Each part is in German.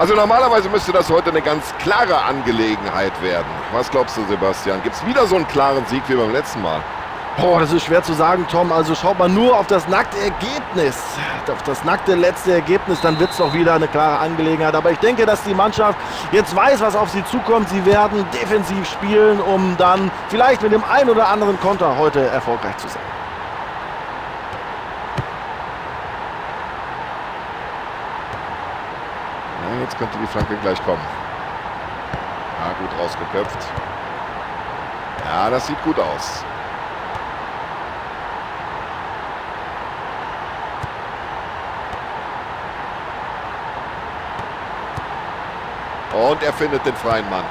Also normalerweise müsste das heute eine ganz klare Angelegenheit werden. Was glaubst du, Sebastian? Gibt es wieder so einen klaren Sieg wie beim letzten Mal? Oh, das ist schwer zu sagen, Tom. Also schaut man nur auf das nackte Ergebnis, auf das nackte letzte Ergebnis, dann wird es doch wieder eine klare Angelegenheit. Aber ich denke, dass die Mannschaft jetzt weiß, was auf sie zukommt. Sie werden defensiv spielen, um dann vielleicht mit dem einen oder anderen Konter heute erfolgreich zu sein. Ja, jetzt könnte die Flanke gleich kommen. Ja, gut rausgeköpft. Ja, das sieht gut aus. Und er findet den freien Mann.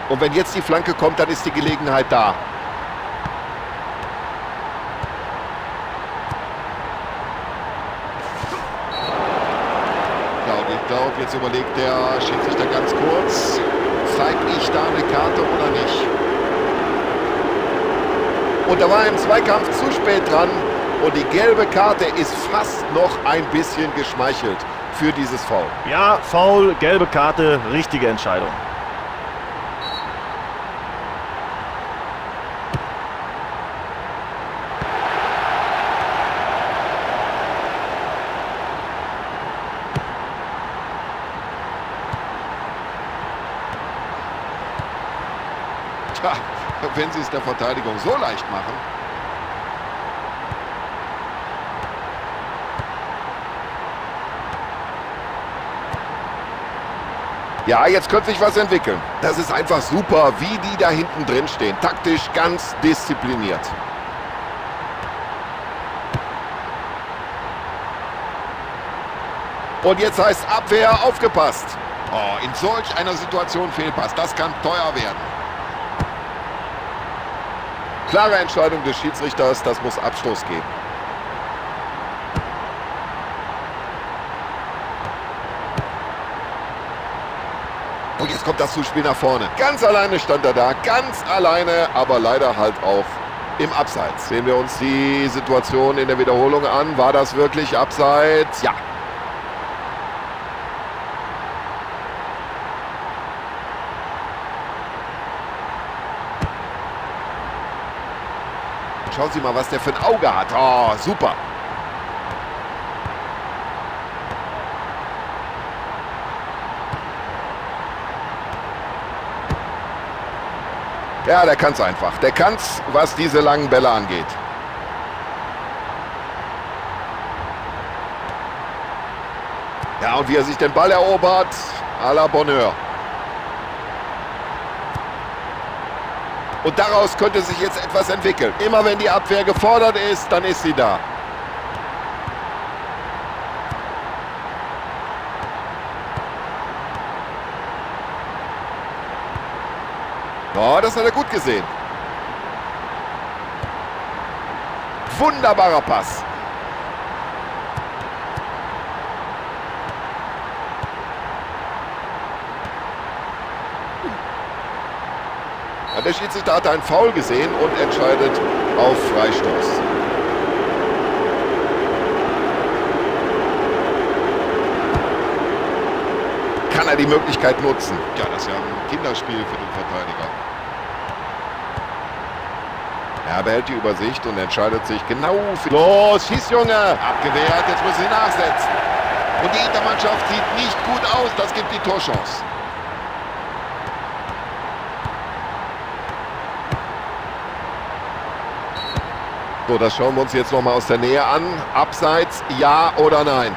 Und wenn jetzt die Flanke kommt, dann ist die Gelegenheit da. Ja, und ich glaube, jetzt überlegt der Schiedsrichter ganz kurz, zeige ich da eine Karte oder nicht? Und da war er im Zweikampf zu spät dran und die gelbe Karte ist fast noch ein bisschen geschmeichelt für dieses Foul. Ja, Foul, gelbe Karte, richtige Entscheidung. Tja, wenn sie es der Verteidigung so leicht machen. Ja, jetzt könnte sich was entwickeln. Das ist einfach super, wie die da hinten drin stehen. Taktisch ganz diszipliniert. Und jetzt heißt Abwehr, aufgepasst. Oh, in solch einer Situation Fehlpass. Das kann teuer werden. Klare Entscheidung des Schiedsrichters, das muss Abstoß geben. Und jetzt kommt das Zuspiel nach vorne. Ganz alleine stand er da, ganz alleine, aber leider halt auch im Abseits. Sehen wir uns die Situation in der Wiederholung an. War das wirklich Abseits? Ja. Schauen Sie mal, was der für ein Auge hat. Oh, super. Ja, der kann es einfach. Der kann es, was diese langen Bälle angeht. Ja, und wie er sich den Ball erobert, à la Bonheur. Und daraus könnte sich jetzt etwas entwickeln. Immer wenn die Abwehr gefordert ist, dann ist sie da. Oh, das hat er gut gesehen. Wunderbarer Pass. Ja, der Schiedsrichter hat einen Foul gesehen und entscheidet auf Freistoß. Kann er die Möglichkeit nutzen? Ja, das ist ja ein Kinderspiel für den Verteidiger. Er behält die Übersicht und entscheidet sich genau für... Los, schieß, Junge! Abgewehrt, jetzt müssen sie nachsetzen. Und die Intermannschaft sieht nicht gut aus, das gibt die Torchance. So, das schauen wir uns jetzt nochmal aus der Nähe an. Abseits, ja oder nein?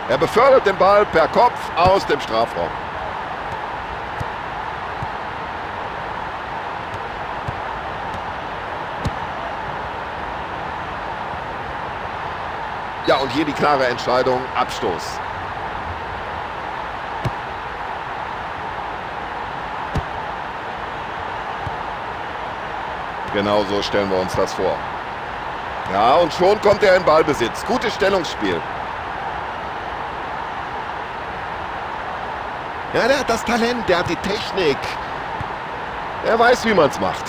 Er befördert den Ball per Kopf aus dem Strafraum. Ja, und hier die klare Entscheidung, Abstoß. Genau so stellen wir uns das vor. Ja, und schon kommt er in Ballbesitz. Gutes Stellungsspiel. Ja, der hat das Talent, der hat die Technik. Er weiß, wie man es macht.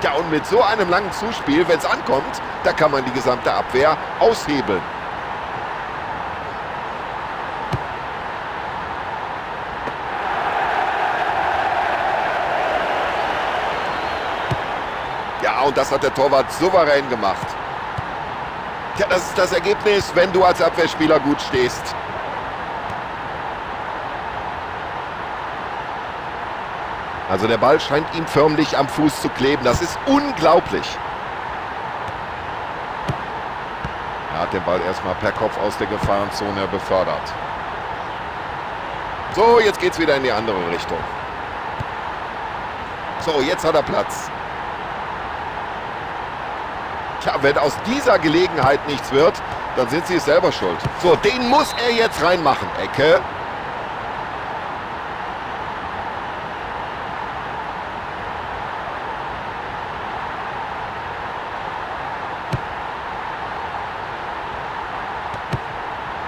Ja, und mit so einem langen Zuspiel, wenn es ankommt, da kann man die gesamte Abwehr aushebeln. Ja, und das hat der Torwart souverän gemacht. Ja, das ist das Ergebnis, wenn du als Abwehrspieler gut stehst. Also der Ball scheint ihm förmlich am Fuß zu kleben. Das ist unglaublich. Er hat den Ball erstmal per Kopf aus der Gefahrenzone befördert. So, jetzt geht's wieder in die andere Richtung. So, jetzt hat er Platz. Tja, wenn aus dieser Gelegenheit nichts wird, dann sind sie es selber schuld. So, den muss er jetzt reinmachen. Ecke.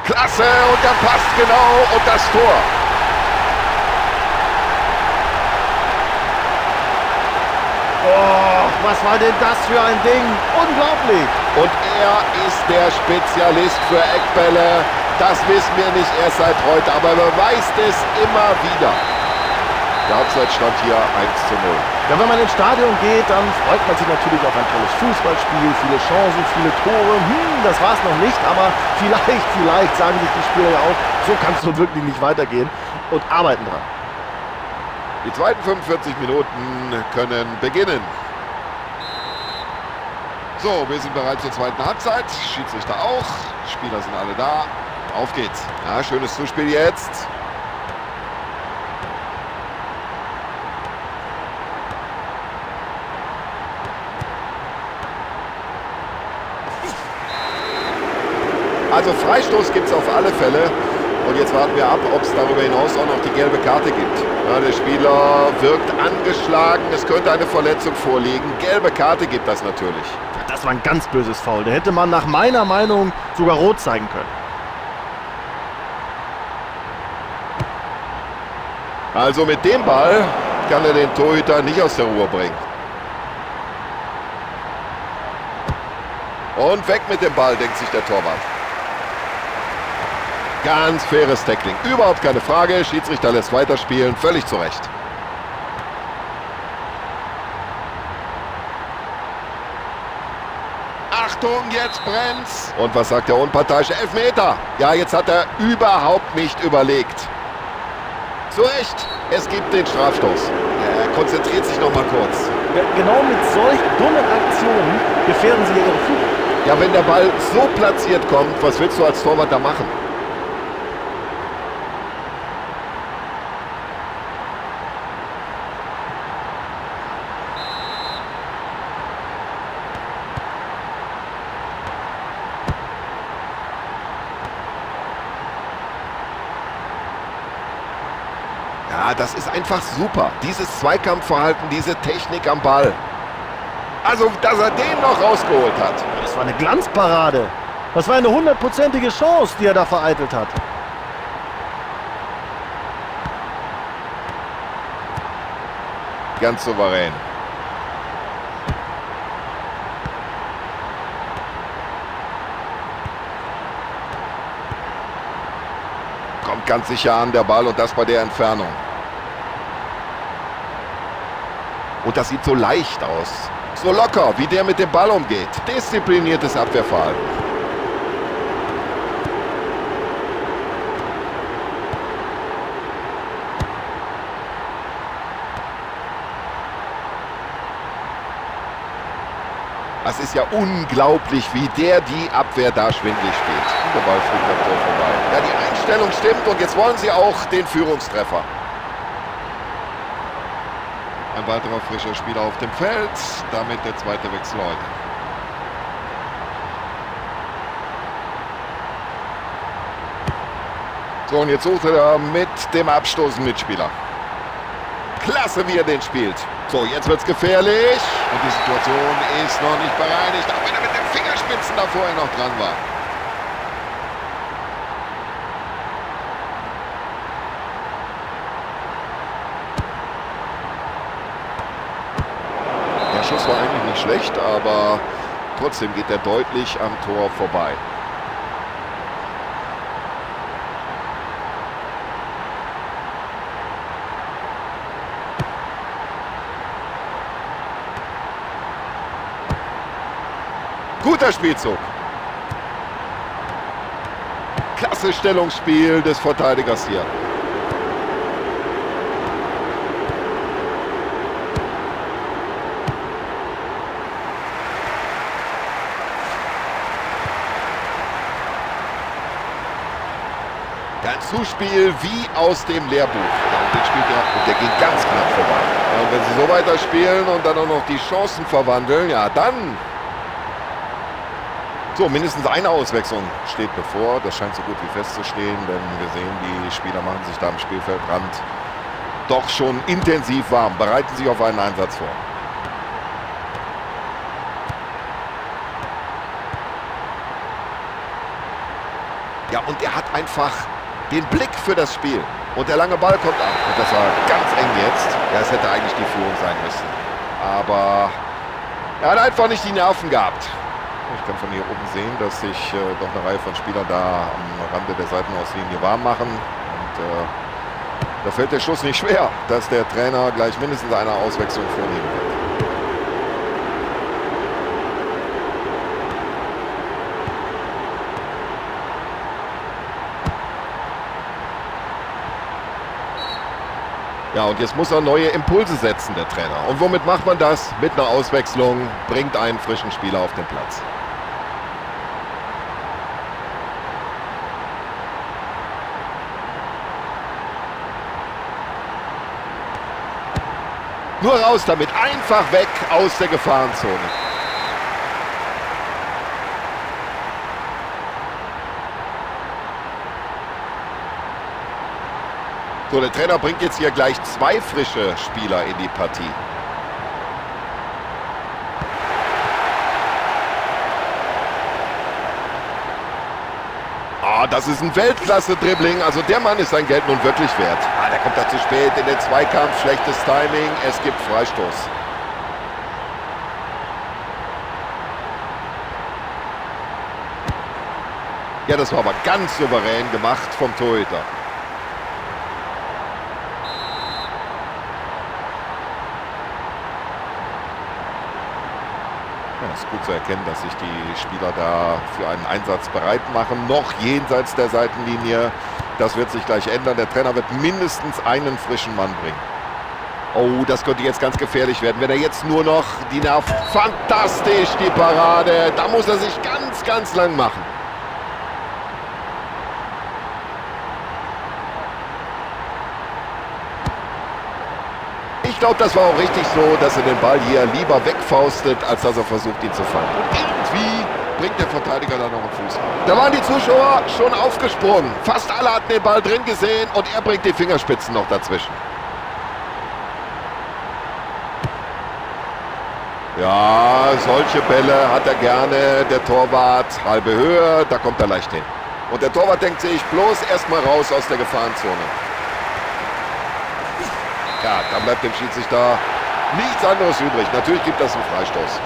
Klasse, und der passt genau, und das Tor. Oh, was war denn das für ein Ding? Unglaublich! Und er ist der Spezialist für Eckbälle. Das wissen wir nicht erst seit heute, aber er beweist es immer wieder. Der Halbzeitstand hier 1:0. Ja, wenn man ins Stadion geht, dann freut man sich natürlich auf ein tolles Fußballspiel, viele Chancen, viele Tore. Das war's noch nicht, aber vielleicht sagen sich die Spieler ja auch, so kann es nun wirklich nicht weitergehen und arbeiten dran. Die zweiten 45 Minuten können beginnen. So, wir sind bereit zur zweiten Halbzeit. Schiedsrichter auch. Spieler sind alle da. Auf geht's. Ja, schönes Zuspiel jetzt. Also Freistoß gibt es auf alle Fälle. Und jetzt warten wir ab, ob es darüber hinaus auch noch die gelbe Karte gibt. Ja, der Spieler wirkt angeschlagen, es könnte eine Verletzung vorliegen. Gelbe Karte gibt das natürlich. Das war ein ganz böses Foul. Da hätte man nach meiner Meinung sogar rot zeigen können. Also mit dem Ball kann er den Torhüter nicht aus der Ruhe bringen. Und weg mit dem Ball, denkt sich der Torwart. Ganz faires Tackling. Überhaupt keine Frage. Schiedsrichter lässt weiterspielen. Völlig zu Recht. Achtung, jetzt brennt's. Und was sagt der Unparteiische? Elfmeter. Ja, jetzt hat er überhaupt nicht überlegt. Zu Recht. Es gibt den Strafstoß. Er konzentriert sich noch mal kurz. Ja, genau mit solch dummen Aktionen gefährden sie ihre Führung. Ja, wenn der Ball so platziert kommt, was willst du als Torwart da machen? Ja, das ist einfach super. Dieses Zweikampfverhalten, diese Technik am Ball. Also, dass er den noch rausgeholt hat. Das war eine Glanzparade. Das war eine 100%ige Chance, die er da vereitelt hat. Ganz souverän. Kommt ganz sicher an, der Ball, und das bei der Entfernung. Und das sieht so leicht aus. So locker, wie der mit dem Ball umgeht. Diszipliniertes Abwehrverhalten. Das ist ja unglaublich, wie der die Abwehr da schwindelig spielt. Der Ball fliegt am Tor vorbei. Ja, die Einstellung stimmt und jetzt wollen sie auch den Führungstreffer. Ein weiterer frischer Spieler auf dem Feld. Damit der zweite Wechsel heute. So, und jetzt sucht er mit dem Abstoß einen Mitspieler. Klasse, wie er den spielt. So, jetzt wird es gefährlich. Und die Situation ist noch nicht bereinigt, auch wenn er mit den Fingerspitzen da vorher noch dran war. Der Schuss war eigentlich nicht schlecht, aber trotzdem geht er deutlich am Tor vorbei. Guter Spielzug. Klasse Stellungsspiel des Verteidigers hier. Ein Zuspiel wie aus dem Lehrbuch. Ja, und den spielt er, und der ging ganz knapp vorbei. Ja, und wenn sie so weiterspielen und dann auch noch die Chancen verwandeln, ja dann... So, mindestens eine Auswechslung steht bevor. Das scheint so gut wie festzustehen, denn wir sehen, die Spieler machen sich da am Spielfeldrand doch schon intensiv warm, bereiten sich auf einen Einsatz vor. Ja, und er hat einfach den Blick für das Spiel. Und der lange Ball kommt an. Und das war ganz eng jetzt. Ja, es hätte eigentlich die Führung sein müssen. Aber er hat einfach nicht die Nerven gehabt. Ich kann von hier oben sehen, dass sich doch eine Reihe von Spielern da am Rande der Seitenauslinie warm machen. Und da fällt der Schuss nicht schwer, dass der Trainer gleich mindestens eine Auswechslung vornehmen wird. Ja, und jetzt muss er neue Impulse setzen, der Trainer. Und womit macht man das? Mit einer Auswechslung, bringt einen frischen Spieler auf den Platz. Nur raus damit, einfach weg aus der Gefahrenzone. So, der Trainer bringt jetzt hier gleich zwei frische Spieler in die Partie. Ah, das ist ein Weltklasse-Dribbling. Also der Mann ist sein Geld nun wirklich wert. Ah, der kommt da zu spät in den Zweikampf. Schlechtes Timing. Es gibt Freistoß. Ja, das war aber ganz souverän gemacht vom Torhüter. Ja, es ist gut zu erkennen, dass sich die Spieler da für einen Einsatz bereit machen. Noch jenseits der Seitenlinie. Das wird sich gleich ändern. Der Trainer wird mindestens einen frischen Mann bringen. Oh, das könnte jetzt ganz gefährlich werden. Wenn er jetzt nur noch die Nerven... Fantastisch, die Parade. Da muss er sich ganz, ganz lang machen. Ich glaube, das war auch richtig so, dass er den Ball hier lieber wegfaustet, als dass er versucht, ihn zu fangen. Und irgendwie bringt der Verteidiger da noch einen Fuß rein. Da waren die Zuschauer schon aufgesprungen. Fast alle hatten den Ball drin gesehen und er bringt die Fingerspitzen noch dazwischen. Ja, solche Bälle hat er gerne. Der Torwart, halbe Höhe, da kommt er leicht hin. Und der Torwart denkt sich bloß erstmal raus aus der Gefahrenzone. Ja, dann bleibt dem Schiedsrichter nichts anderes übrig. Natürlich gibt das einen Freistoß.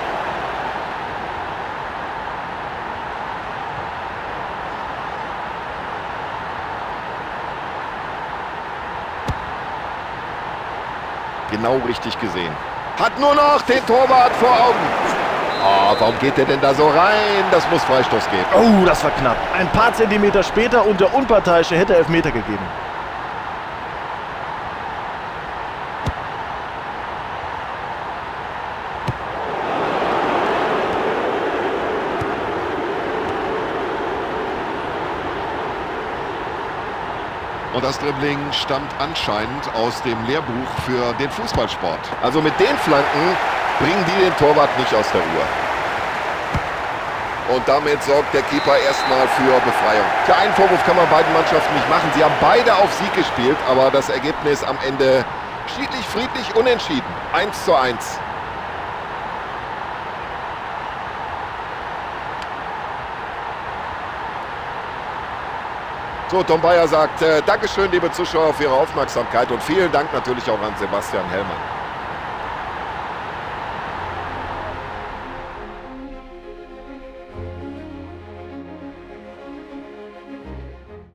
Genau richtig gesehen. Hat nur noch den Torwart vor Augen. Oh, warum geht der denn da so rein? Das muss Freistoß geben. Oh, das war knapp. Ein paar Zentimeter später und der Unparteiische hätte Elfmeter gegeben. Und das Dribbling stammt anscheinend aus dem Lehrbuch für den Fußballsport. Also mit den Flanken bringen die den Torwart nicht aus der Ruhe. Und damit sorgt der Keeper erstmal für Befreiung. Tja, einen Vorwurf kann man beiden Mannschaften nicht machen. Sie haben beide auf Sieg gespielt, aber das Ergebnis am Ende schiedlich, friedlich, unentschieden. 1:1. So, Tom Bayer sagt, Dankeschön, liebe Zuschauer, für Ihre Aufmerksamkeit und vielen Dank natürlich auch an Sebastian Hellmann.